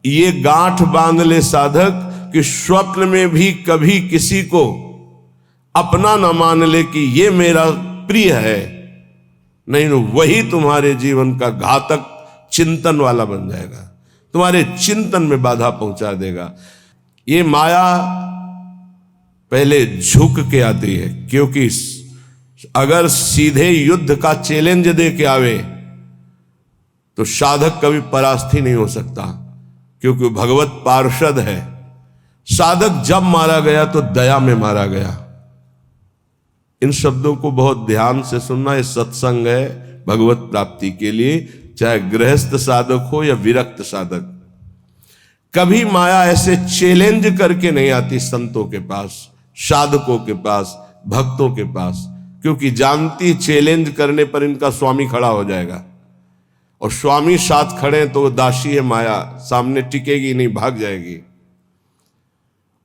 ये गांठ बांध ले साधक कि स्वप्न में भी कभी किसी को अपना न मान ले कि ये मेरा प्रिय है, नहीं तो वही तुम्हारे जीवन का घातक चिंतन वाला बन जाएगा, तुम्हारे चिंतन में बाधा पहुंचा देगा। ये माया पहले झुक के आती है, क्योंकि अगर सीधे युद्ध का चैलेंज दे के आवे तो साधक कभी परास्त ही नहीं हो सकता, क्योंकि वो भगवत पार्षद है। साधक जब मारा गया तो दया में मारा गया। इन शब्दों को बहुत ध्यान से सुनना। ये सत्संग है भगवत प्राप्ति के लिए, चाहे गृहस्थ साधक हो या विरक्त साधक। कभी माया ऐसे चैलेंज करके नहीं आती संतों के पास, साधकों के पास, भक्तों के पास, क्योंकि जानती चैलेंज करने पर इनका स्वामी खड़ा हो जाएगा, और स्वामी साथ खड़े तो वो दासी है माया, सामने टिकेगी नहीं, भाग जाएगी।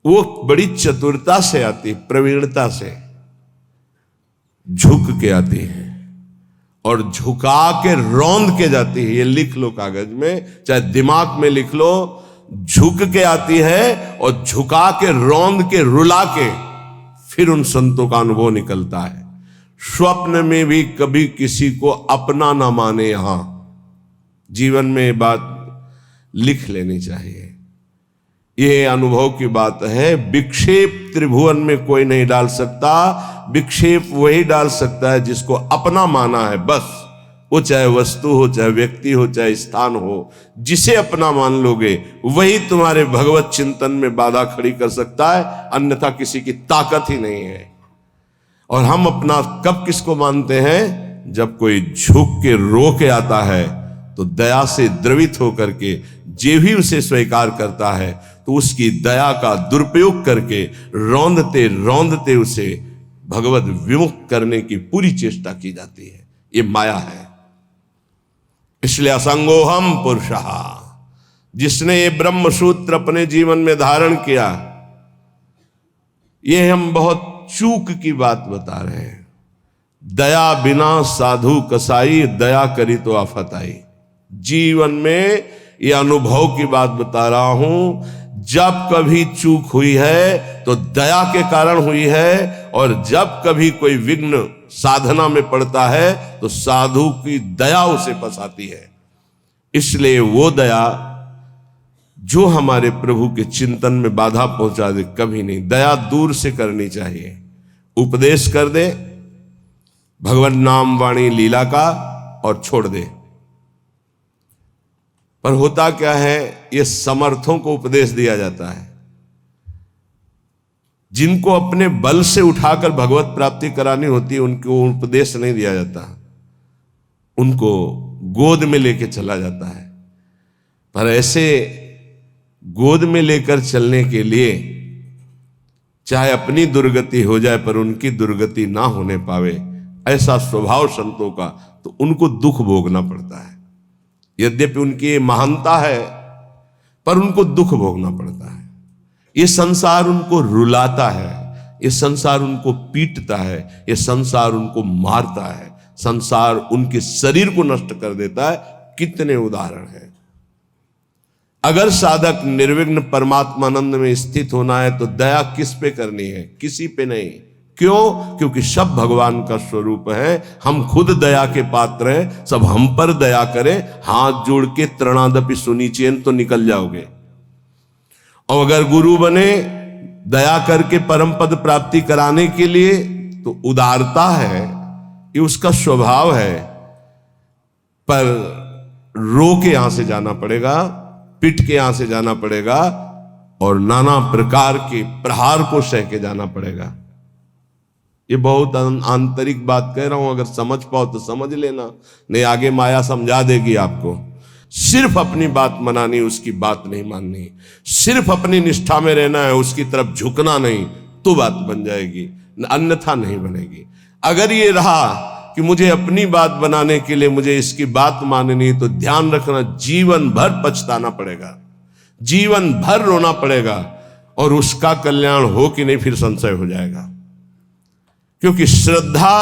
वो बड़ी चतुरता से आती, प्रवीणता से झुक के आती है और झुका के रौंद के जाती है। ये लिख लो कागज में, चाहे दिमाग में लिख लो। झुक के आती है और झुका के रौंद के रुला के फिर उन संतों का अनुभव निकलता है। स्वप्न में भी कभी किसी को अपना ना माने। यहां जीवन में ये बात लिख लेनी चाहिए। ये अनुभव की बात है। विक्षेप त्रिभुवन में कोई नहीं डाल सकता। विक्षेप वही डाल सकता है जिसको अपना माना है, बस। वो चाहे वस्तु हो, चाहे व्यक्ति हो, चाहे स्थान हो, जिसे अपना मान लोगे वही तुम्हारे भगवत चिंतन में बाधा खड़ी कर सकता है, अन्यथा किसी की ताकत ही नहीं है। और हम अपना कब किसको मानते हैं? जब कोई झुक के रो के आता है तो दया से द्रवित होकर के जे भी उसे स्वीकार करता है तो उसकी दया का दुरुपयोग करके रौंदते रौंदते उसे भगवत विमुख करने की पूरी चेष्टा की जाती है। ये माया है। इसलिए असंगोहम पुरुषः, जिसने ये ब्रह्म सूत्र अपने जीवन में धारण किया, ये हम बहुत चूक की बात बता रहे हैं। दया बिना साधु कसाई, दया करी तो आफत आई। जीवन में ये अनुभव की बात बता रहा हूं। जब कभी चूक हुई है तो दया के कारण हुई है, और जब कभी कोई विघ्न साधना में पड़ता है तो साधु की दया उसे फंसाती है। इसलिए वो दया जो हमारे प्रभु के चिंतन में बाधा पहुंचा दे, कभी नहीं। दया दूर से करनी चाहिए। उपदेश कर दे भगवान नाम वाणी लीला का और छोड़ दे। पर होता क्या है, ये समर्थों को उपदेश दिया जाता है। जिनको अपने बल से उठाकर भगवत प्राप्ति करानी होती है उनको उपदेश नहीं दिया जाता, उनको गोद में लेके चला जाता है। पर ऐसे गोद में लेकर चलने के लिए चाहे अपनी दुर्गति हो जाए पर उनकी दुर्गति ना होने पावे, ऐसा स्वभाव संतों का, तो उनको दुख भोगना पड़ता है। यद्यपि उनकी महानता है पर उनको दुख भोगना पड़ता है। ये संसार उनको रुलाता है, ये संसार उनको पीटता है, ये संसार उनको मारता है, संसार उनके शरीर को नष्ट कर देता है। कितने उदाहरण हैं। अगर साधक निर्विघ्न परमात्मानंद में स्थित होना है तो दया किस पे करनी है? किसी पे नहीं। क्यों? क्योंकि सब भगवान का स्वरूप है। हम खुद दया के पात्र हैं। सब हम पर दया करें, हाथ जोड़ के तृणादपि सुनिचेन तो निकल जाओगे। और अगर गुरु बने दया करके परम पद प्राप्ति कराने के लिए, तो उदारता है, ये उसका स्वभाव है। पर रो के यहां से जाना पड़ेगा, पिट के यहां से जाना पड़ेगा, और नाना प्रकार के प्रहार को सह के जाना पड़ेगा। ये बहुत आंतरिक बात कह रहा हूं, अगर समझ पाओ तो समझ लेना, नहीं आगे माया समझा देगी आपको। सिर्फ अपनी बात मनानी, उसकी बात नहीं माननी। सिर्फ अपनी निष्ठा में रहना है, उसकी तरफ झुकना नहीं, तो बात बन जाएगी, अन्यथा नहीं बनेगी। अगर ये रहा कि मुझे अपनी बात बनाने के लिए मुझे इसकी बात माननी, तो ध्यान रखना जीवन भर पछताना पड़ेगा, जीवन भर रोना पड़ेगा, और उसका कल्याण हो कि नहीं फिर संशय हो जाएगा। क्योंकि श्रद्धा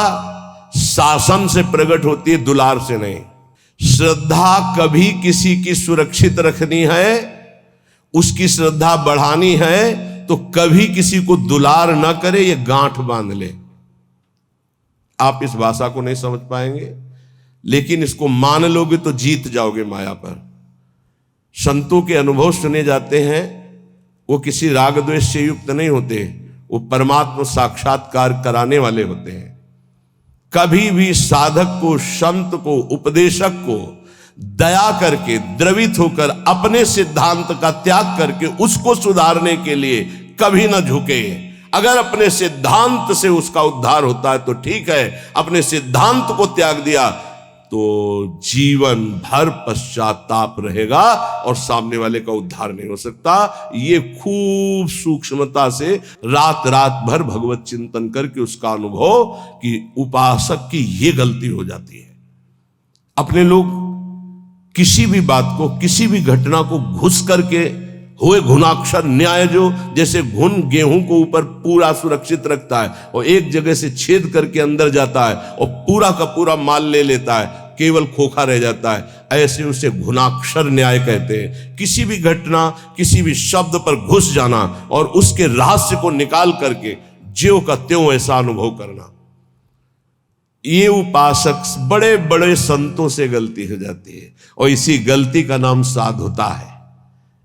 शासन से प्रकट होती है, दुलार से नहीं। श्रद्धा कभी किसी की सुरक्षित रखनी है उसकी श्रद्धा बढ़ानी है तो कभी किसी को दुलार ना करे, ये गांठ बांध ले। आप इस भाषा को नहीं समझ पाएंगे, लेकिन इसको मान लोगे तो जीत जाओगे माया पर। संतों के अनुभव सुने जाते हैं, वो किसी राग द्वेष से युक्त नहीं होते, वो परमात्मा साक्षात्कार कराने वाले होते हैं। कभी भी साधक को, संत को, उपदेशक को दया करके, द्रवित होकर, अपने सिद्धांत का त्याग करके उसको सुधारने के लिए कभी ना झुके। अगर अपने सिद्धांत से उसका उद्धार होता है तो ठीक है, अपने सिद्धांत को त्याग दिया तो जीवन भर पश्चाताप रहेगा और सामने वाले का उद्धार नहीं हो सकता। ये खूब सूक्ष्मता से रात रात भर भगवत चिंतन करके उसका अनुभव कि उपासक की ये गलती हो जाती है। अपने लोग किसी भी बात को, किसी भी घटना को घुस करके हुए घुनाक्षर न्याय, जो जैसे घुन गेहूं को ऊपर पूरा सुरक्षित रखता है और एक जगह से छेद करके अंदर जाता है और पूरा का पूरा माल ले लेता है, केवल खोखा रह जाता है, ऐसे उसे घुनाक्षर न्याय कहते हैं। किसी भी घटना, किसी भी शब्द पर घुस जाना और उसके रहस्य को निकाल करके ज्यों का त्यों ऐसा अनुभव करना, ये उपासक बड़े बड़े संतों से गलती हो जाती है। और इसी गलती का नाम साधुता है।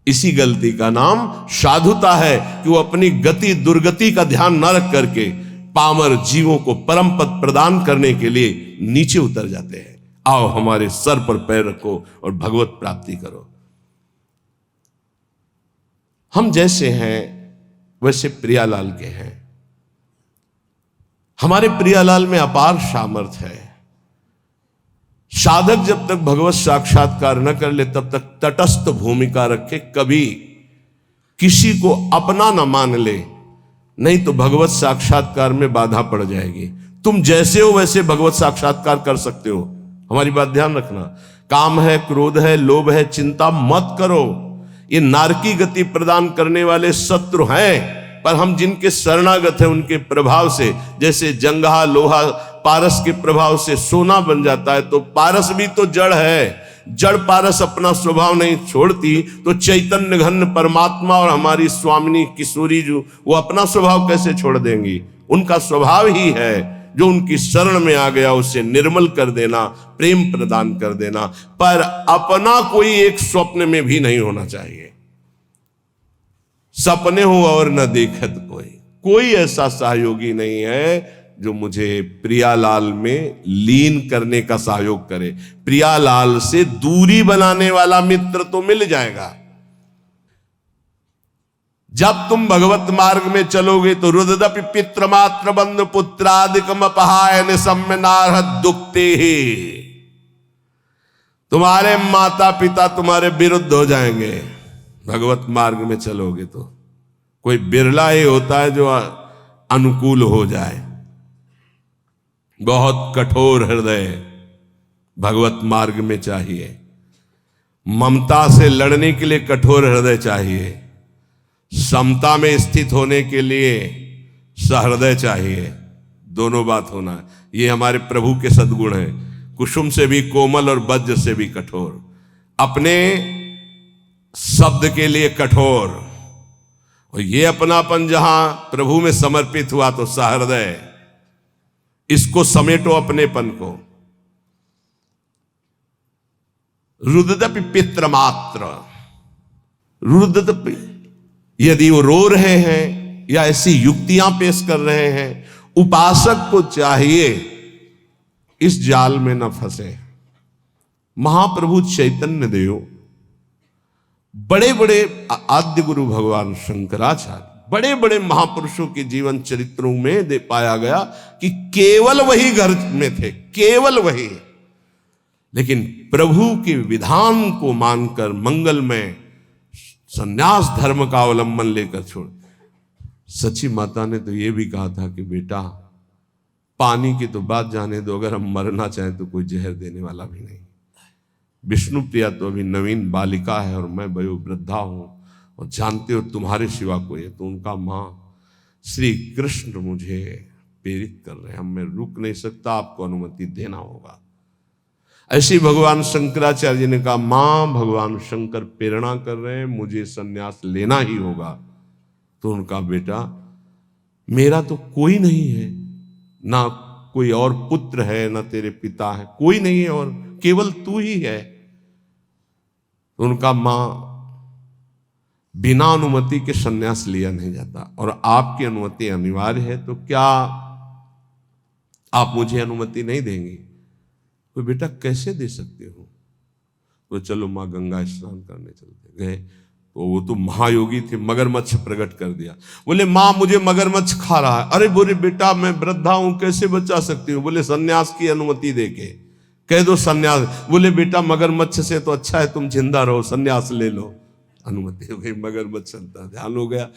इसी गलती का नाम साधुता है कि वो अपनी गति दुर्गति का ध्यान न रख करके पामर जीवों को परम पद प्रदान करने के लिए नीचे उतर जाते हैं। आओ हमारे सर पर पैर रखो और भगवत प्राप्ति करो। हम जैसे हैं वैसे प्रियालाल के हैं। हमारे प्रियालाल में अपार सामर्थ्य है। साधक जब तक भगवत साक्षात्कार न कर ले तब तक तटस्थ भूमिका रखे, कभी किसी को अपना न मान ले, नहीं तो भगवत साक्षात्कार में बाधा पड़ जाएगी। तुम जैसे हो वैसे भगवत साक्षात्कार कर सकते हो। हमारी बात ध्यान रखना। काम है, क्रोध है, लोभ है, चिंता मत करो। ये नारकी गति प्रदान करने वाले शत्रु हैं, पर हम जिनके शरणागत हैं उनके प्रभाव से, जैसे जंगहा लोहा पारस के प्रभाव से सोना बन जाता है, तो पारस भी तो जड़ है। जड़ पारस अपना स्वभाव नहीं छोड़ती तो चैतन्य घन परमात्मा और हमारी स्वामिनी किशोरी जो, वो अपना स्वभाव कैसे छोड़ देंगी? उनका स्वभाव ही है जो उनकी शरण में आ गया उसे निर्मल कर देना, प्रेम प्रदान कर देना। पर अपना कोई एक स्वप्न में भी नहीं होना चाहिए। सपने हो और न देखत कोई ऐसा सहयोगी नहीं है जो मुझे प्रियालाल में लीन करने का सहयोग करे। प्रियालाल से दूरी बनाने वाला मित्र तो मिल जाएगा। जब तुम भगवत मार्ग में चलोगे तो रुददपि पित्र मात्र बंधु पुत्रादिकम अपहायन सम्य नारहत दुखते ही, तुम्हारे माता पिता तुम्हारे विरुद्ध हो जाएंगे। भगवत मार्ग में चलोगे तो कोई बिरला ही होता है जो अनुकूल हो जाए। बहुत कठोर हृदय भगवत मार्ग में चाहिए। ममता से लड़ने के लिए कठोर हृदय चाहिए। समता में स्थित होने के लिए सहृदय चाहिए। दोनों बात होना है। ये हमारे प्रभु के सद्गुण हैं। कुसुम से भी कोमल और वज्र से भी कठोर। अपने शब्द के लिए कठोर, और ये अपनापन जहां प्रभु में समर्पित हुआ तो सहृदय। इसको समेटो अपनेपन को। रुददपि पित्र मात्र, रुददपि, यदि वो रो रहे हैं या ऐसी युक्तियां पेश कर रहे हैं, उपासक को चाहिए इस जाल में न फंसे। महाप्रभु चैतन्य देव, बड़े बड़े आद्य गुरु भगवान शंकराचार्य, बड़े बड़े महापुरुषों के जीवन चरित्रों में दे पाया गया कि केवल वही घर में थे, केवल वही। लेकिन प्रभु के विधान को मानकर मंगल में संन्यास धर्म का अवलंबन लेकर छोड़। सची माता ने तो यह भी कहा था कि बेटा पानी की तो बात जाने दो, अगर हम मरना चाहें तो कोई जहर देने वाला भी नहीं। विष्णु प्रिया तो अभी नवीन बालिका है और मैं वयोवृद्धा हूं, और जानते हो तुम्हारे सिवा कोई है। तो उनका मां श्री कृष्ण मुझे प्रेरित कर रहे हैं, मैं रुक नहीं सकता, आपको अनुमति देना होगा। ऐसे भगवान शंकराचार्य जी ने कहा, मां भगवान शंकर प्रेरणा कर रहे हैं, मुझे सन्यास लेना ही होगा। तो उनका बेटा, मेरा तो कोई नहीं है, ना कोई और पुत्र है, ना तेरे पिता है, कोई नहीं है, और केवल तू ही है। तो उनका, मां, बिना अनुमति के सन्यास लिया नहीं जाता, और आपकी अनुमति अनिवार्य है, तो क्या आप मुझे अनुमति नहीं देंगी? तो बेटा, कैसे दे सकते हो? तो चलो मां गंगा स्नान करने चलते गए। तो वो तो महायोगी थे, मगरमच्छ प्रकट कर दिया। बोले, मां मुझे मगरमच्छ खा रहा है। अरे बोले, बेटा मैं वृद्धा हूं, कैसे बचा सकती हूँ? बोले, सन्यास की अनुमति देके कह दो सन्यास। बोले, बेटा मगरमच्छ से तो अच्छा है तुम जिंदा रहो, सन्यास ले लो। अनुमति हो गई, मगरमच्छ चलता, ध्यान हो गया।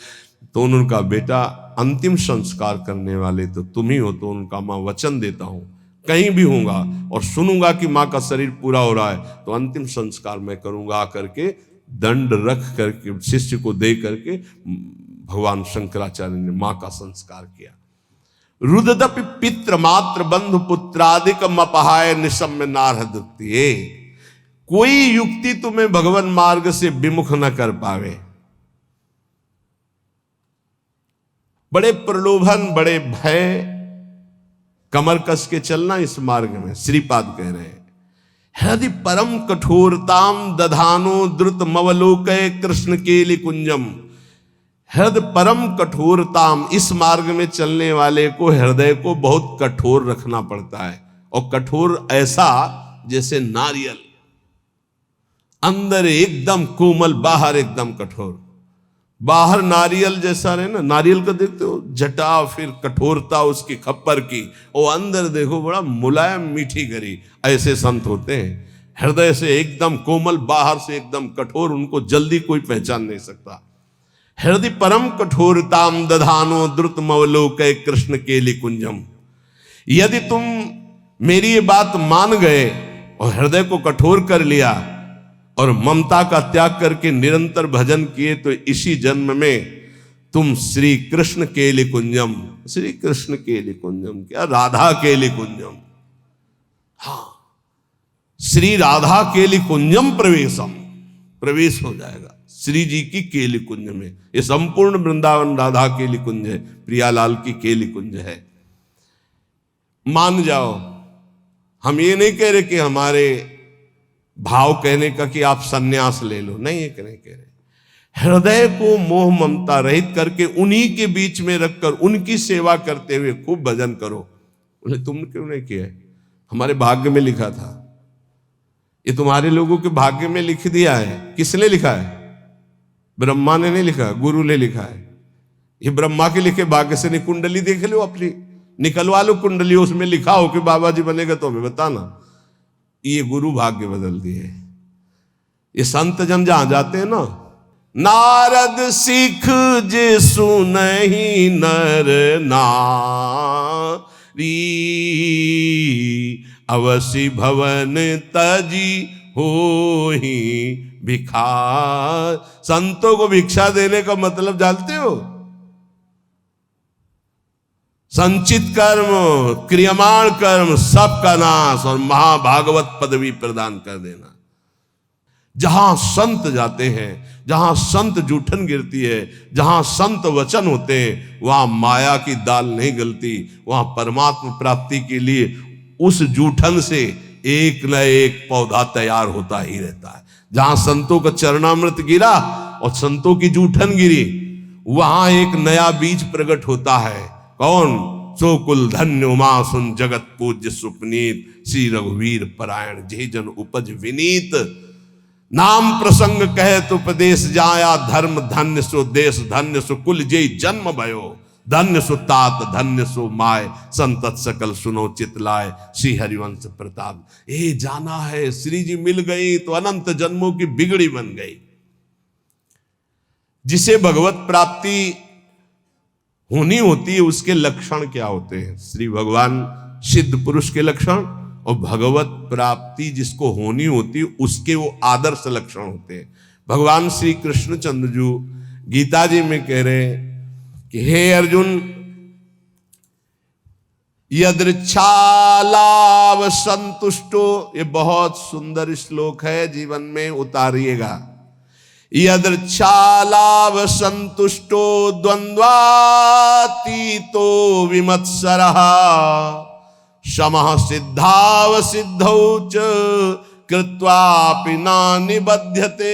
तो उनका बेटा, अंतिम संस्कार करने वाले तो तुम ही हो। तो उनका, मां वचन देता हूं, कहीं भी होऊंगा और सुनूंगा कि मां का शरीर पूरा हो रहा है, तो अंतिम संस्कार मैं करूंगा। आकर के दंड रख करके शिष्य को दे करके भगवान शंकराचार्य ने मां का संस्कार किया। रुददपि पित्र मात्र बंधु पुत्रादिक अपहाय निशम्य नारहदत्ये। कोई युक्ति तुम्हें भगवान मार्ग से विमुख न कर पावे। बड़े प्रलोभन, बड़े भय, कमर कस के चलना इस मार्ग में। श्रीपाद कह रहे हैं, हृदय परम कठोरताम दधानो द्रुत मवलोकय कृष्ण केलि कुंजम। हृदय परम कठोरताम, इस मार्ग में चलने वाले को हृदय को बहुत कठोर रखना पड़ता है। और कठोर ऐसा जैसे नारियल, अंदर एकदम कोमल, बाहर एकदम कठोर। बाहर नारियल जैसा रहे ना, नारियल को देखते हो जटा, फिर कठोरता उसकी खप्पर की, और अंदर देखो बड़ा मुलायम मीठी गरी। ऐसे संत होते हैं, हृदय से एकदम कोमल, बाहर से एकदम कठोर, उनको जल्दी कोई पहचान नहीं सकता। हृदय परम कठोरताम दधानो द्रुत मवलोकय कृष्ण केलि कुंजम। यदि तुम मेरी ये बात मान गए और हृदय को कठोर कर लिया और ममता का त्याग करके निरंतर भजन किए, तो इसी जन्म में तुम श्री कृष्ण केलि कुंजम, श्री कृष्ण केलि कुंजम क्या, राधा केलि कुंजम, हाँ, श्री राधा केलि कुंजम प्रवेशम, प्रवेश हो जाएगा श्री जी की केलि कुंज में। ये संपूर्ण वृंदावन राधा केलि कुंज है, प्रियालाल की केलि कुंज है। मान जाओ, हम ये नहीं कह रहे कि हमारे भाव कहने का कि आप सन्यास ले लो, नहीं, ये नहीं कह रहे। हृदय को मोह ममता रहित करके उन्हीं के बीच में रखकर उनकी सेवा करते हुए खूब भजन करो। बोले, तुमने क्यों नहीं किया? हमारे भाग्य में लिखा था। ये तुम्हारे लोगों के भाग्य में लिख दिया है। किसने लिखा है? ब्रह्मा ने नहीं लिखा, गुरु ने लिखा है। ये ब्रह्मा के लिखे भाग्य से नहीं। कुंडली देख लो अपनी, निकलवा लो कुंडली, उसमें लिखा हो कि बाबा जी बनेगा तो हमें बताना। ये गुरु भाग्य बदल दिए। ये संत जन जहां जाते हैं ना, नारद सिख जे सुनहि नर नारी, अवसि भवन तजी होहि भिखार। संतों को भिक्षा देने का मतलब जानते हो? संचित कर्म, क्रियमाण कर्म, सबका नाश और महाभागवत पदवी प्रदान कर देना। जहां संत जाते हैं, जहां संत जूठन गिरती है, जहां संत वचन होते हैं, वहां माया की दाल नहीं गलती। वहां परमात्मा प्राप्ति के लिए उस जूठन से एक न एक पौधा तैयार होता ही रहता है। जहां संतों का चरणामृत गिरा और संतों की जूठन गिरी, वहां एक नया बीज प्रकट होता है। कौन? सो कुल धन्य उमा सुन जगत पूज्य सुपनीत, श्री रघुवीर परायण जे जन उपज विनीत। नाम प्रसंग कहे तो उपदेश जाया, धर्म धन्य सो देश धन्य सो कुल जे जन्म भयो। धन्य सो तात धन्य सो माय, संतत सकल सुनो चितलाय, श्री हरिवंश प्रताप। ए जाना है, श्री जी मिल गई तो अनंत जन्मों की बिगड़ी बन गई। जिसे भगवत प्राप्ति होनी होती है, उसके लक्षण क्या होते हैं? श्री भगवान सिद्ध पुरुष के लक्षण और भगवत प्राप्ति जिसको होनी होती है उसके वो आदर्श लक्षण होते हैं। भगवान श्री कृष्णचंद्र जी गीता जी में कह रहे हैं कि हे अर्जुन, यदृच्छालाभ संतुष्टो, ये बहुत सुंदर श्लोक है, जीवन में उतारिएगा। यदृच्छालाभ संतुष्टो द्वंद्वातीतो विमत्सरः, समः सिद्धाव सिद्धौ च कृत्वापि न निबध्यते।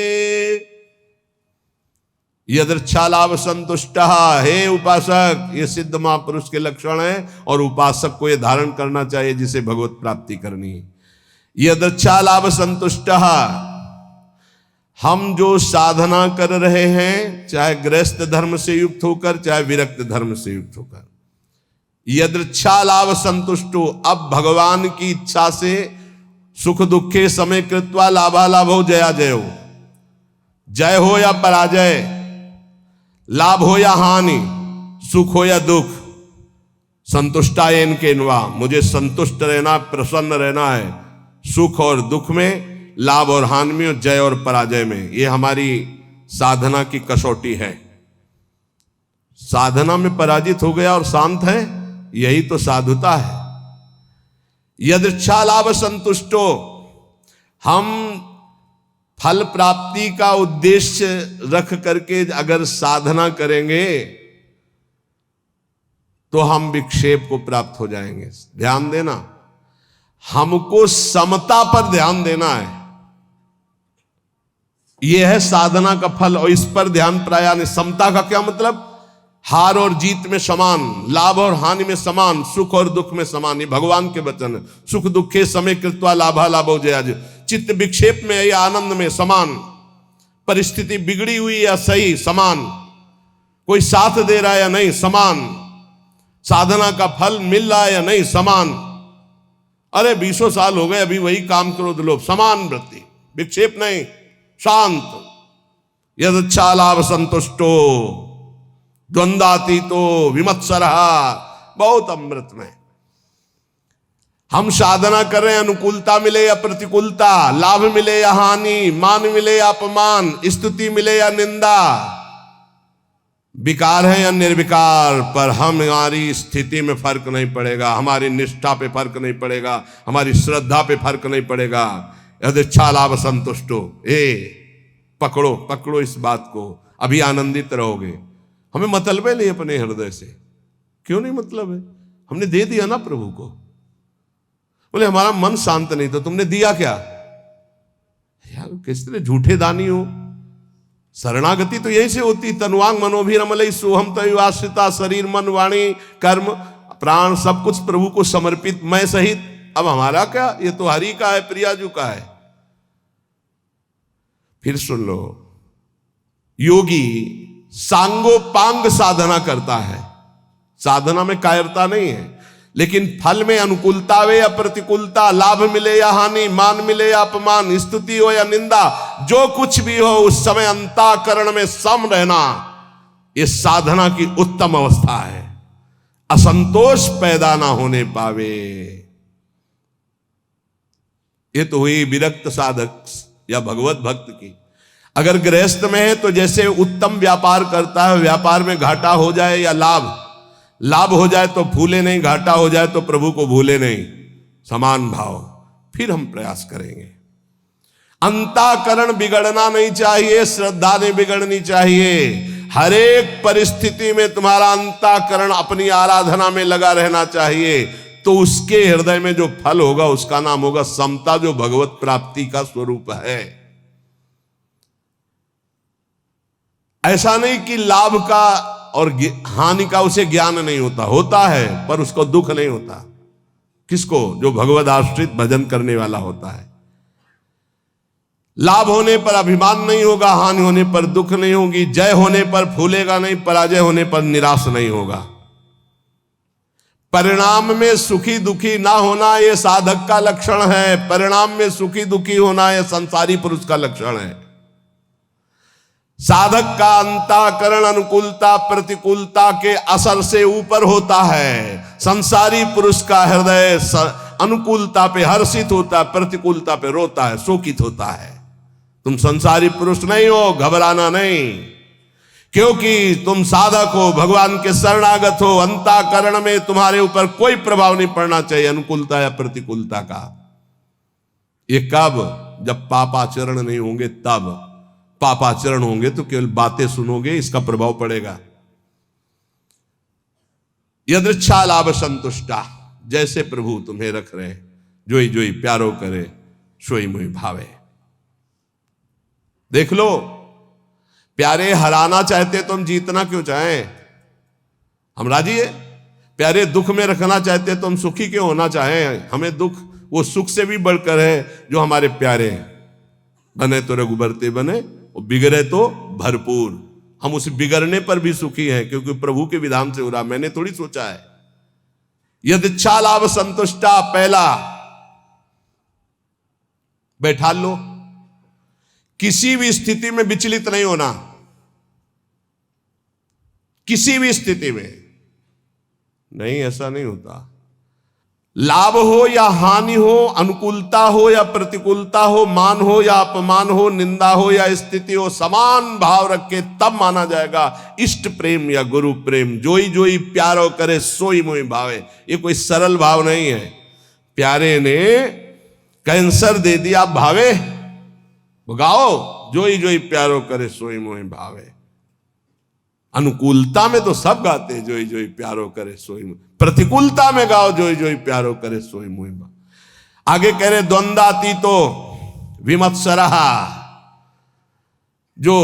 यदृच्छालाभ संतुष्ट, हे उपासक, ये सिद्ध महापुरुष के लक्षण है और उपासक को ये धारण करना चाहिए जिसे भगवत प्राप्ति करनी है। यदृच्छालाभ संतुष्ट, हम जो साधना कर रहे हैं, चाहे गृहस्थ धर्म से युक्त होकर चाहे विरक्त धर्म से युक्त होकर, यदृच्छालाभ संतुष्टो, अब भगवान की इच्छा से सुख दुखे समय कृत्वा लाभालाभो जया जयो, जय हो या पराजय, लाभ हो या हानि, सुख हो या दुख, संतुष्टायेन केनवा, मुझे संतुष्ट रहना, प्रसन्न रहना है, सुख और दुख में, लाभ और हानि में, जय और पराजय में। ये हमारी साधना की कसौटी है। साधना में पराजित हो गया और शांत है, यही तो साधुता है। यदृच्छालाभ संतुष्टो, हम फल प्राप्ति का उद्देश्य रख करके अगर साधना करेंगे तो हम विक्षेप को प्राप्त हो जाएंगे। ध्यान देना, हमको समता पर ध्यान देना है, यह है साधना का फल, और इस पर ध्यान प्राय नहीं। समता का क्या मतलब? हार और जीत में समान, लाभ और हानि में समान, सुख और दुख में समान। ये भगवान के वचन है। सुख दुखे समय कृत्वा लाभा लाभो जया जय, चित्त विक्षेप में या आनंद में समान, परिस्थिति बिगड़ी हुई या सही समान, कोई साथ दे रहा है या नहीं समान, साधना का फल मिल रहा है या नहीं समान। अरे 20 साल हो गए अभी वही काम क्रोध लोभ, समान वृत्ति, विक्षेप नहीं, शांत। यदृच्छालाभ संतुष्टो द्वंद्वातीतो विमत्सरः, बहुत अमृतमय। हम साधना कर रहे हैं, अनुकूलता मिले या प्रतिकूलता, लाभ मिले या हानि, मान मिले या अपमान, स्तुति मिले या निंदा, विकार है या निर्विकार, पर हमारी स्थिति में फर्क नहीं पड़ेगा, हमारी निष्ठा पे फर्क नहीं पड़ेगा, हमारी श्रद्धा पे फर्क नहीं पड़ेगा। यदृच्छालाभ संतुष्टो, पकड़ो पकड़ो इस बात को, अभी आनंदित रहोगे। हमें मतलब है नहीं अपने हृदय से, क्यों नहीं मतलब है? हमने दे दिया ना प्रभु को। बोले हमारा मन शांत नहीं, तो तुमने दिया क्या? यार किस तरह झूठे दानी हो। शरणागति तो यही से होती, तनुवांग मनोभिरमलई सोहम तयुआश्रिता, शरीर मन वाणी कर्म प्राण सब कुछ प्रभु को समर्पित, मैं सहित। अब हमारा क्या, ये तो हरि का है, प्रियाजू का है। फिर सुन लो, योगी सांगोपांग साधना करता है, साधना में कायरता नहीं है, लेकिन फल में अनुकूलता वे या प्रतिकूलता, लाभ मिले या हानि, मान मिले या अपमान, स्तुति हो या निंदा, जो कुछ भी हो उस समय अंतःकरण में सम रहना, ये साधना की उत्तम अवस्था है। असंतोष पैदा ना होने पावे। ये तो हुई विरक्त साधक या भगवत भक्त की। अगर गृहस्थ में है तो जैसे उत्तम व्यापार करता है, व्यापार में घाटा हो जाए या लाभ हो जाए तो भूले नहीं, घाटा हो जाए तो प्रभु को भूले नहीं, समान भाव। फिर हम प्रयास करेंगे। अंतःकरण बिगड़ना नहीं चाहिए, श्रद्धा नहीं बिगड़नी चाहिए। हर एक परिस्थिति में तुम्हारा अंतःकरण अपनी आराधना में लगा रहना चाहिए, तो उसके हृदय में जो फल होगा उसका नाम होगा समता, जो भगवत प्राप्ति का स्वरूप है। ऐसा नहीं कि लाभ का और हानि का उसे ज्ञान नहीं होता, होता है, पर उसको दुख नहीं होता। किसको? जो भगवद आश्रित भजन करने वाला होता है। लाभ होने पर अभिमान नहीं होगा, हानि होने पर दुख नहीं होगी, जय होने पर फूलेगा नहीं, पराजय होने पर निराश नहीं होगा। परिणाम में सुखी दुखी ना होना यह साधक का लक्षण है, परिणाम में सुखी दुखी होना यह संसारी पुरुष का लक्षण है। साधक का अंतःकरण अनुकूलता प्रतिकूलता के असर से ऊपर होता है। संसारी पुरुष का हृदय अनुकूलता पे हर्षित होता है, प्रतिकूलता पे रोता है, शोकित होता है। तुम संसारी पुरुष नहीं हो, घबराना नहीं, क्योंकि तुम साधक हो, भगवान के शरणागत हो, अंतःकरण में तुम्हारे ऊपर कोई प्रभाव नहीं पड़ना चाहिए अनुकूलता या प्रतिकूलता का। ये कब? जब पापाचरण नहीं होंगे तब। पापाचरण होंगे तो केवल बातें सुनोगे, इसका प्रभाव पड़ेगा। यदृच्छा लाभ संतुष्टा, जैसे प्रभु तुम्हें रख रहे, जोई जोई प्यारो करे सोई मोई भावे। देख लो, प्यारे हराना चाहते तो हम जीतना क्यों चाहें? हम राजी है। प्यारे दुख में रखना चाहते तो हम सुखी क्यों होना चाहें? हमें दुख वो सुख से भी बढ़कर है जो हमारे प्यारे हैं। बने तो रघुबरते बने, और बिगड़े तो भरपूर। हम उस बिगड़ने पर भी सुखी हैं क्योंकि प्रभु के विधान से हो रहा, मैंने थोड़ी सोचा है। यदिच्छा लाभ संतुष्टा, पहला बैठा लो, किसी भी स्थिति में विचलित नहीं होना, किसी भी स्थिति में नहीं, ऐसा नहीं होता। लाभ हो या हानि हो, अनुकूलता हो या प्रतिकूलता हो, मान हो या अपमान हो, निंदा हो या स्थिति हो, समान भाव रख के तब माना जाएगा इष्ट प्रेम या गुरु प्रेम। जोई जोई प्यारो करे सोई मोई भावे। ये कोई सरल भाव नहीं है। प्यारे ने कैंसर दे दिया, भावे गाओ, जोई जोई प्यारो करे सोई मोई भावे। अनुकूलता में तो सब गाते हैं जोई जोई प्यारो करे सोई मोई, प्रतिकूलता में गाओ जोई जोई प्यारो करे सोई मोई भावे। आगे कह रहे द्वंद्वातीतो विमत्सरः, जो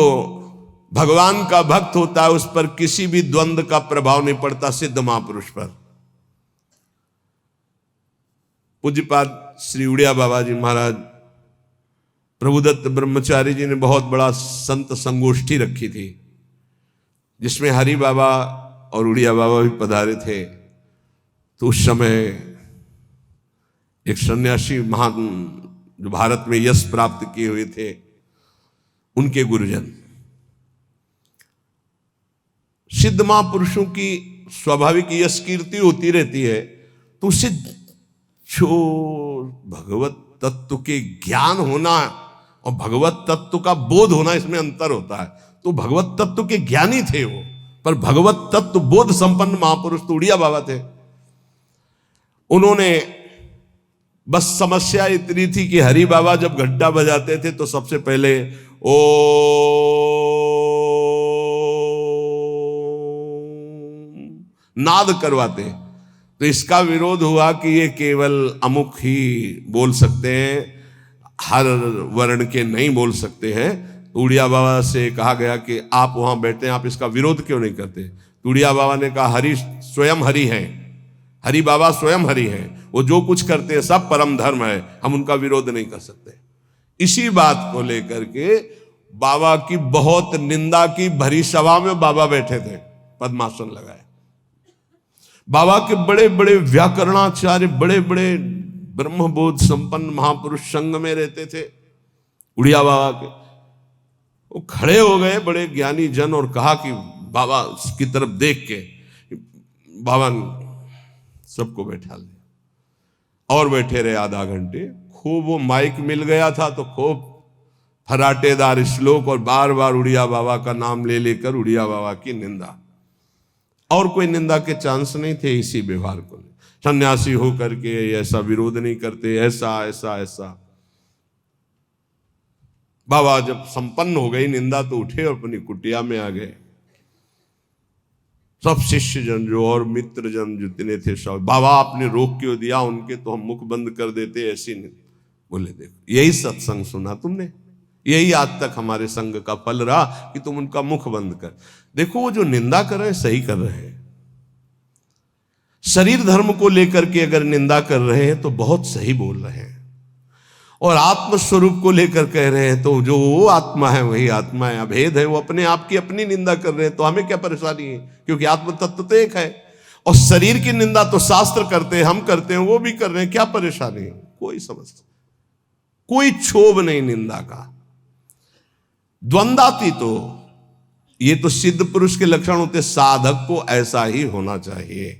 भगवान का भक्त होता है उस पर किसी भी द्वंद्व का प्रभाव नहीं पड़ता, सिद्ध महापुरुष पर। पूज्यपाद श्री उड़िया बाबा जी महाराज, प्रभुदत्त ब्रह्मचारी जी ने बहुत बड़ा संत संगोष्ठी रखी थी, जिसमें हरि बाबा और उड़िया बाबा भी पधारे थे। तो उस समय एक सन्यासी महान जो भारत में यश प्राप्त किए हुए थे, उनके गुरुजन, सिद्ध महापुरुषों की स्वाभाविक यश कीर्ति होती रहती है, तो उससे जो भगवत तत्व के ज्ञान होना और भगवत तत्व का बोध होना, इसमें अंतर होता है। तो भगवत तत्व के ज्ञानी थे वो, पर भगवत तत्व बोध संपन्न महापुरुष तो उड़िया बाबा थे। उन्होंने बस समस्या इतनी थी कि हरि बाबा जब घंटा बजाते थे तो सबसे पहले ओ नाद करवाते। तो इसका विरोध हुआ कि ये केवल अमुक ही बोल सकते हैं, हर वर्ण के नहीं बोल सकते हैं। उड़िया बाबा से कहा गया कि आप वहां बैठे हैं, आप इसका विरोध क्यों नहीं करते? उड़िया बाबा ने कहा हरि स्वयं हरि हैं, हरि बाबा स्वयं हरि हैं, वो जो कुछ करते हैं सब परम धर्म है, हम उनका विरोध नहीं कर सकते। इसी बात को लेकर के बाबा की बहुत निंदा की भरी सभा में बाबा बैठे थे, पद्मासन लगाए। बाबा के बड़े बड़े व्याकरणाचार्य, बड़े बड़े ब्रह्मबोध संपन्न महापुरुष संग में रहते थे उड़िया बाबा के। वो खड़े हो गए बड़े ज्ञानी जन और कहा कि बाबा की तरफ देख के, बाबा सबको बैठा लिया और बैठे रहे आधा घंटे। खूब वो माइक मिल गया था तो खूब फराटेदार श्लोक और बार बार उड़िया बाबा का नाम ले लेकर उड़िया बाबा की निंदा, और कोई निंदा के चांस नहीं थे इसी व्यवहार को। सन्यासी होकर के ऐसा विरोध नहीं करते, ऐसा ऐसा ऐसा। बाबा जब संपन्न हो गई निंदा तो उठे और अपनी कुटिया में आ गए। सब शिष्य जन जो और मित्र जन जितने थे सब, बाबा आपने रोक क्यों दिया उनके, तो हम मुख बंद कर देते, ऐसी नहीं। बोले देखो यही सत्संग सुना तुमने, यही आज तक हमारे संग का फल रहा कि तुम उनका मुख बंद कर। देखो वो जो निंदा कर रहे हैं सही कर रहे हैं, शरीर धर्म को लेकर के अगर निंदा कर रहे हैं तो बहुत सही बोल रहे हैं, और आत्म स्वरूप को लेकर कह रहे हैं तो जो वो आत्मा है वही आत्मा है, अभेद है, वो अपने आप की अपनी निंदा कर रहे हैं। तो हमें क्या परेशानी है, क्योंकि आत्म तत्व तो एक है। और शरीर की निंदा तो शास्त्र करते हैं, हम करते हैं, वो भी कर रहे हैं, क्या परेशानी है? कोई समस्या, कोई क्षोभ नहीं निंदा का। द्वंद्वातीत तो ये तो सिद्ध पुरुष के लक्षण होते, साधक को ऐसा ही होना चाहिए।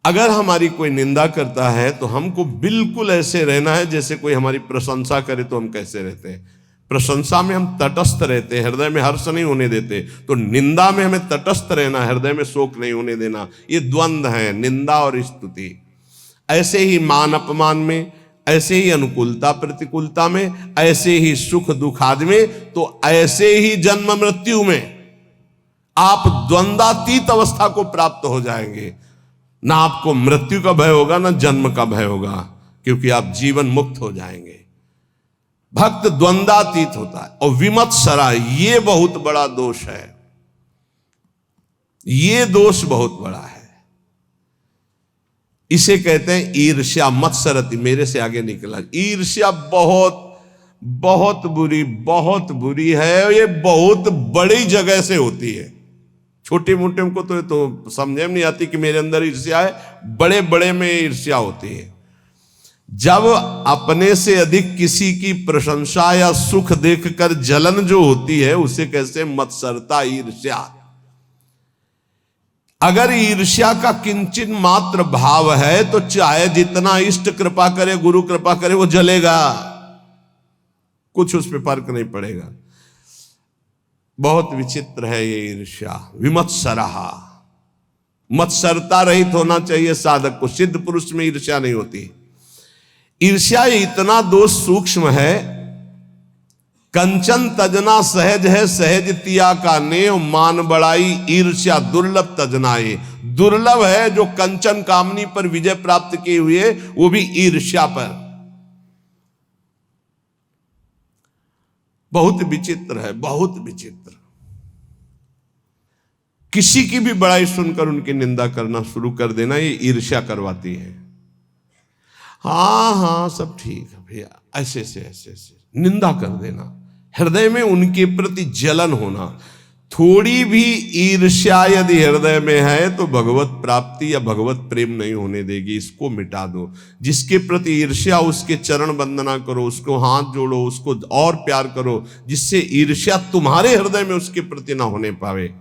अगर हमारी कोई निंदा करता है तो हमको बिल्कुल ऐसे रहना है जैसे कोई हमारी प्रशंसा करे तो हम कैसे रहते हैं। प्रशंसा में हम तटस्थ रहते, हृदय में हर्ष नहीं होने देते, तो निंदा में हमें तटस्थ रहना, हृदय में शोक नहीं होने देना। ये द्वंद्व है, निंदा और स्तुति। ऐसे ही मान अपमान में, ऐसे ही अनुकूलता प्रतिकूलता में, ऐसे ही सुख दुख आदि में, तो ऐसे ही जन्म मृत्यु में आप द्वंद्वातीत अवस्था को प्राप्त हो जाएंगे। ना आपको मृत्यु का भय होगा, ना जन्म का भय होगा, क्योंकि आप जीवन मुक्त हो जाएंगे। भक्त द्वंद्वातीत होता है। और विमत्सरा, ये बहुत बड़ा दोष है, ये दोष बहुत बड़ा है। इसे कहते हैं ईर्ष्या। मत्सरति, मेरे से आगे निकला। ईर्ष्या बहुत बहुत बुरी है। ये बहुत बड़ी जगह से होती है। छोटे मोटे को तो समझे में नहीं आती कि मेरे अंदर ईर्ष्या है, बड़े बड़े में ईर्ष्या होती है। जब अपने से अधिक किसी की प्रशंसा या सुख देखकर जलन जो होती है, उसे कैसे मत्सरता, ईर्ष्या। अगर ईर्ष्या का किंचित मात्र भाव है तो चाहे जितना इष्ट कृपा करे, गुरु कृपा करे, वो जलेगा, कुछ उस पर फर्क नहीं पड़ेगा। बहुत विचित्र है ये ईर्ष्या। विमत्सरा, मत्सरता रहित होना चाहिए साधक को। सिद्ध पुरुष में ईर्ष्या नहीं होती। ईर्ष्या इतना दोष सूक्ष्म है। कंचन तजना सहज है, सहज तिया का नेव, मान बड़ाई ईर्ष्या दुर्लभ तजनाए। दुर्लभ है जो कंचन कामनी पर विजय प्राप्त किए हुए, वो भी ईर्ष्या पर। बहुत विचित्र है, बहुत विचित्र। किसी की भी बड़ाई सुनकर उनकी निंदा करना शुरू कर देना, ये ईर्ष्या करवाती है। हाँ सब ठीक है भैया, ऐसे से निंदा कर देना, हृदय में उनके प्रति जलन होना। थोड़ी भी ईर्ष्या यदि हृदय में है तो भगवत प्राप्ति या भगवत प्रेम नहीं होने देगी। इसको मिटा दो। जिसके प्रति ईर्ष्या, उसके चरण वंदना करो, उसको हाथ जोड़ो, उसको और प्यार करो, जिससे ईर्ष्या तुम्हारे हृदय में उसके प्रति ना होने पावे।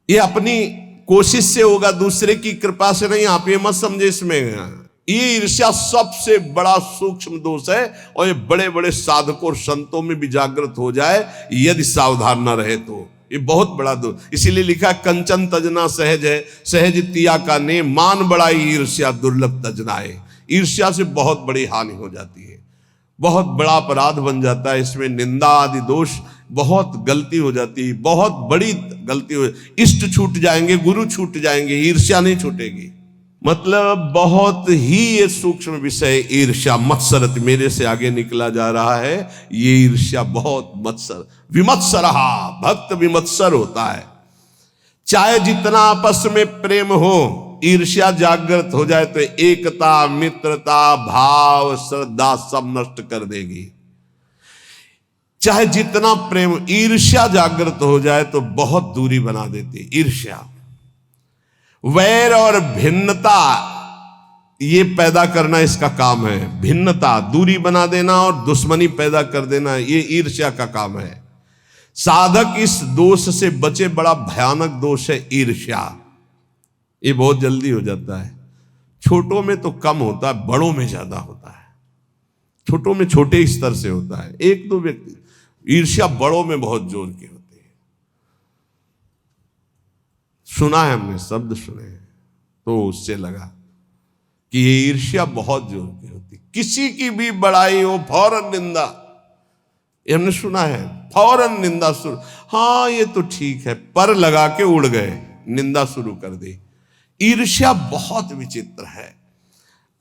ये अपनी कोशिश से होगा, दूसरे की कृपा से नहीं। आप ये मत समझे इसमें। ये ईर्ष्या सबसे बड़ा सूक्ष्म दोष है, और ये बड़े बड़े साधकों और संतों में भी जागृत हो जाए यदि सावधान न रहे तो। ये बहुत बड़ा दोष। इसीलिए लिखा कंचन तजना सहज है, सहज तिया का ने, मान बड़ाई ईर्ष्या दुर्लभ तजनाए। ईर्ष्या से बहुत बड़ी हानि हो जाती है, बहुत बड़ा अपराध बन जाता है। इसमें निंदा आदि दोष, बहुत गलती हो जाती है, बहुत बड़ी गलती हो। इष्ट छूट जाएंगे, गुरु छूट जाएंगे, ईर्ष्या नहीं छूटेगी। मतलब बहुत ही ये सूक्ष्म विषय ईर्ष्या। मत्सरत, मेरे से आगे निकला जा रहा है। ये ईर्ष्या बहुत मत्सर। विमत्सरहा, भक्त विमत्सर होता है। चाहे जितना आपस में प्रेम हो, ईर्ष्या जागृत हो जाए तो एकता, मित्रता, भाव, श्रद्धा सब नष्ट कर देगी। चाहे जितना प्रेम, ईर्ष्या जागृत हो जाए तो बहुत दूरी बना देती ईर्ष्या। वैर और भिन्नता ये पैदा करना इसका काम है। भिन्नता, दूरी बना देना और दुश्मनी पैदा कर देना, ये ईर्ष्या का काम है। साधक इस दोष से बचे। बड़ा भयानक दोष है ईर्ष्या। ये बहुत जल्दी हो जाता है। छोटों में तो कम होता है, बड़ों में ज्यादा होता है। छोटों में छोटे स्तर से होता है, एक दो व्यक्ति। ईर्ष्या बड़ों में बहुत जोर की होती है। सुना है हमने, शब्द सुने हैं, तो उससे लगा कि ये ईर्ष्या बहुत जोर की होती। किसी की भी बड़ाई हो, फौरन निंदा। ये हमने सुना है, फौरन निंदा शुरू। हाँ ये तो ठीक है, पर लगा के उड़ गए, निंदा शुरू कर दी। ईर्ष्या बहुत विचित्र है।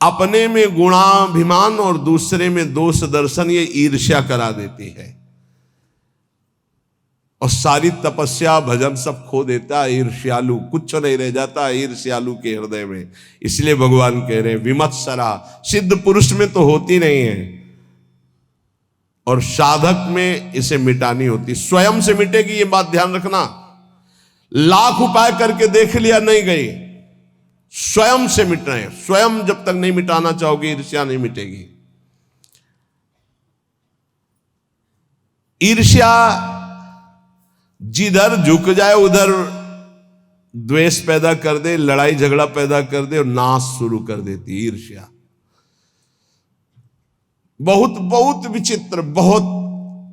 अपने में गुणाभिमान और दूसरे में दोष दर्शन, ये ईर्ष्या करा देती है। और सारी तपस्या भजन सब खो देता है ईर्ष्यालु। कुछ नहीं रह जाता ईर्ष्यालु के हृदय में। इसलिए भगवान कह रहे हैं विमत्सरा। सिद्ध पुरुष में तो होती नहीं है, और साधक में इसे मिटानी होती। स्वयं से मिटेगी, ये बात ध्यान रखना। लाख उपाय करके देख लिया, नहीं गई। स्वयं से मिटना है। स्वयं जब तक नहीं मिटाना चाहोगे, ईर्ष्या नहीं मिटेगी। ईर्ष्या जिधर झुक जाए उधर द्वेष पैदा कर दे, लड़ाई झगड़ा पैदा कर दे और नाश शुरू कर देती ईर्ष्या। बहुत बहुत विचित्र, बहुत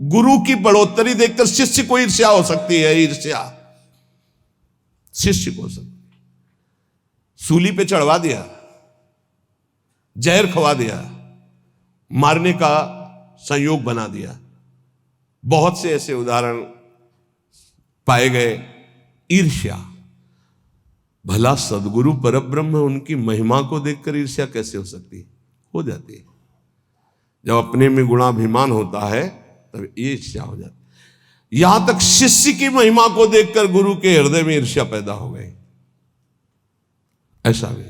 गुरु की बढ़ोतरी देखकर शिष्य को ईर्ष्या हो सकती है। ईर्ष्या शिष्य को हो सकती, सूली पे चढ़वा दिया, जहर खवा दिया, मारने का संयोग बना दिया। बहुत से ऐसे उदाहरण पाए गए। ईर्ष्या, भला सदगुरु परब्रह्म उनकी महिमा को देखकर ईर्ष्या कैसे हो सकती है? हो जाती है। जब अपने में गुणाभिमान होता है तब ईर्ष्या हो जाती है। यहां तक शिष्य की महिमा को देखकर गुरु के हृदय में ईर्ष्या पैदा हो गई। ऐसा भी,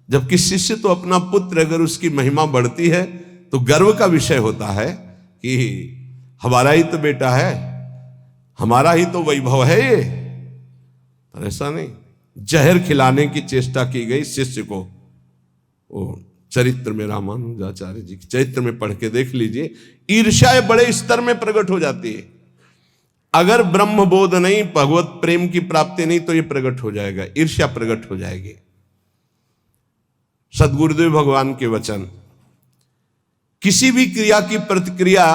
जबकि शिष्य तो अपना पुत्र, अगर उसकी महिमा बढ़ती है तो गर्व का विषय होता है कि हमारा ही तो बेटा है, हमारा ही तो वैभव है ये। पर ऐसा नहीं, जहर खिलाने की चेष्टा की गई शिष्य को। वो चरित्र में, रामानुजाचार्य जी के चरित्र में पढ़ के देख लीजिए, ईर्ष्या बड़े स्तर में प्रकट हो जाती है। अगर ब्रह्म बोध नहीं, भगवत प्रेम की प्राप्ति नहीं, तो ये प्रकट हो जाएगा, ईर्ष्या प्रकट हो जाएगी। सदगुरुदेव भगवान के वचन, किसी भी क्रिया की प्रतिक्रिया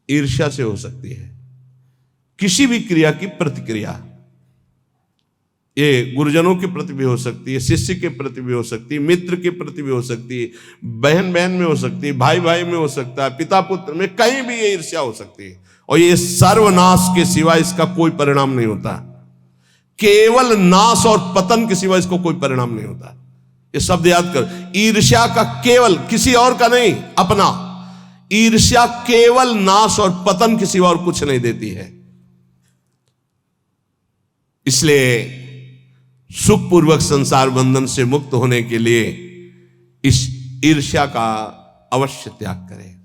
ईर्ष्या से हो सकती है। किसी भी क्रिया की प्रतिक्रिया, ये गुरुजनों के प्रति भी हो सकती है, शिष्य के प्रति भी हो सकती है, मित्र के प्रति भी हो सकती है, बहन बहन में हो सकती है, भाई भाई में हो सकता है, पिता पुत्र में, कहीं भी ये ईर्ष्या हो सकती है। और ये सर्वनाश के सिवा इसका कोई परिणाम नहीं होता। केवल नाश और पतन के सिवा इसको कोई परिणाम नहीं होता। ये शब्द याद कर, ईर्ष्या का केवल, किसी और का नहीं, अपना। ईर्ष्या केवल नाश और पतन के सिवा और कुछ नहीं देती है। इसलिए सुखपूर्वक संसार बंधन से मुक्त होने के लिए इस ईर्ष्या का अवश्य त्याग करें।